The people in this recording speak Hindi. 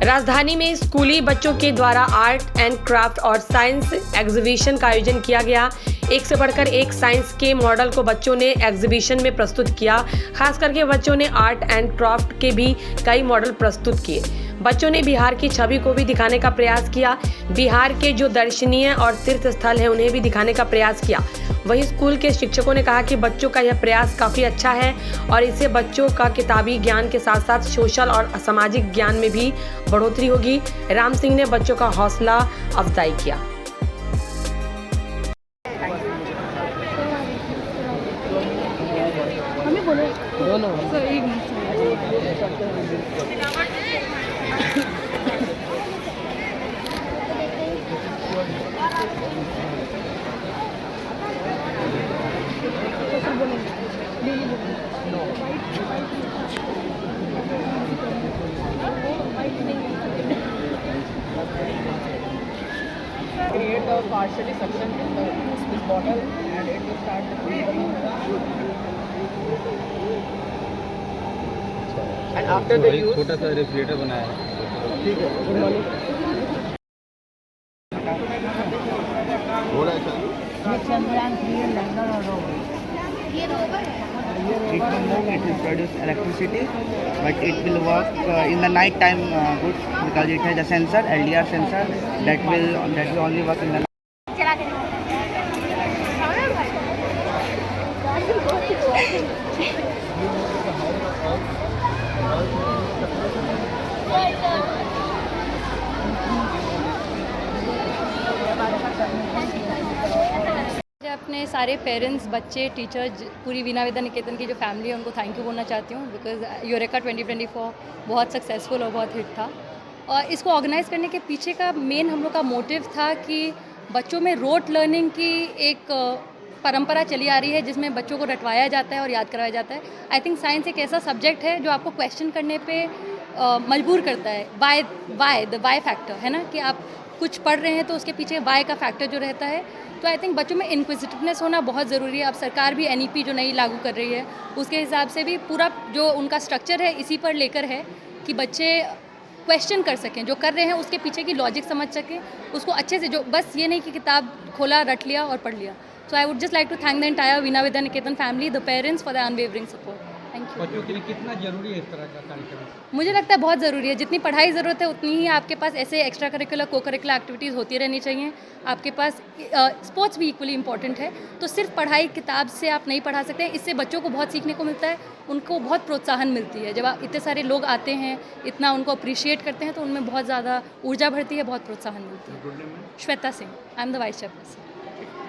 राजधानी में स्कूली बच्चों के द्वारा आर्ट एंड क्राफ्ट और साइंस एग्जीबिशन का आयोजन किया गया। एक से बढ़कर एक साइंस के मॉडल को बच्चों ने एग्जीबिशन में प्रस्तुत किया। खास करके बच्चों ने आर्ट एंड क्राफ्ट के भी कई मॉडल प्रस्तुत किए। बच्चों ने बिहार की छवि को भी दिखाने का प्रयास किया। बिहार के जो दर्शनीय और तीर्थ स्थल हैं उन्हें भी दिखाने का प्रयास किया। वहीं स्कूल के शिक्षकों ने कहा कि बच्चों का यह प्रयास काफ़ी अच्छा है और इससे बच्चों का किताबी ज्ञान के साथ साथ सोशल और सामाजिक ज्ञान में भी बढ़ोतरी होगी। राम सिंह ने बच्चों का हौसला अफजाई किया। Create a partially suction in this bottle and it will start breathing. And after the use छोटा सा रेफ्रिजरेटर बनाया है। ठीक है। Good morning. हो रहा है सर। चंद्रयान 3 लैंडर और rover. It will move, it will produce electricity, but it will work in the night time good because it has a sensor, LDR sensor that will only work in the night. अपने सारे पेरेंट्स, बच्चे, टीचर्स, पूरी वीणा विद्या निकेतन की जो फैमिली है उनको थैंक यू बोलना चाहती हूँ बिकॉज यूरेका 2024 बहुत सक्सेसफुल और बहुत हिट था। और इसको ऑर्गेनाइज़ करने के पीछे का मेन हम लोग का मोटिव था कि बच्चों में रोट लर्निंग की एक परंपरा चली आ रही है जिसमें बच्चों को रटवाया जाता है और याद करवाया जाता है। आई थिंक साइंस एक ऐसा सब्जेक्ट है जो आपको क्वेश्चन करने पे मजबूर करता है। वाई फैक्टर है ना, कि आप कुछ पढ़ रहे हैं तो उसके पीछे वाई का फैक्टर जो रहता है। तो आई थिंक बच्चों में इनक्विजिटिवनेस होना बहुत ज़रूरी है। अब सरकार भी NEP जो नई लागू कर रही है उसके हिसाब से भी पूरा जो उनका स्ट्रक्चर है इसी पर लेकर है कि बच्चे क्वेश्चन कर सकें, जो कर रहे हैं उसके पीछे की लॉजिक समझ सकें, उसको अच्छे से, जो बस ये नहीं कि किताब खोला, रट लिया और पढ़ लिया। So I would just like to thank the entire Veena Vidya Niketan family, the parents for the unwavering support. Thank you. बच्चों के लिए कितना जरूरी है इस तरह का कार्यक्रम? मुझे लगता है बहुत ज़रूरी है। जितनी पढ़ाई ज़रूरत है उतनी ही आपके पास ऐसे एक्स्ट्रा करिकुलर को करिकुलर एक्टिविटीज़ होती रहनी चाहिए। आपके पास स्पोर्ट्स भी इक्वली इंपॉर्टेंट है। तो सिर्फ पढ़ाई किताब से आप नहीं पढ़ा सकते। इससे बच्चों को बहुत सीखने को मिलता है, उनको बहुत प्रोत्साहन मिलती है। जब आप इतने सारे लोग आते हैं, इतना उनको अप्रिशिएट करते हैं तो उनमें बहुत ज़्यादा ऊर्जा भरती है, बहुत प्रोत्साहन मिलती है। Shweta Singh, I am the vice chairperson.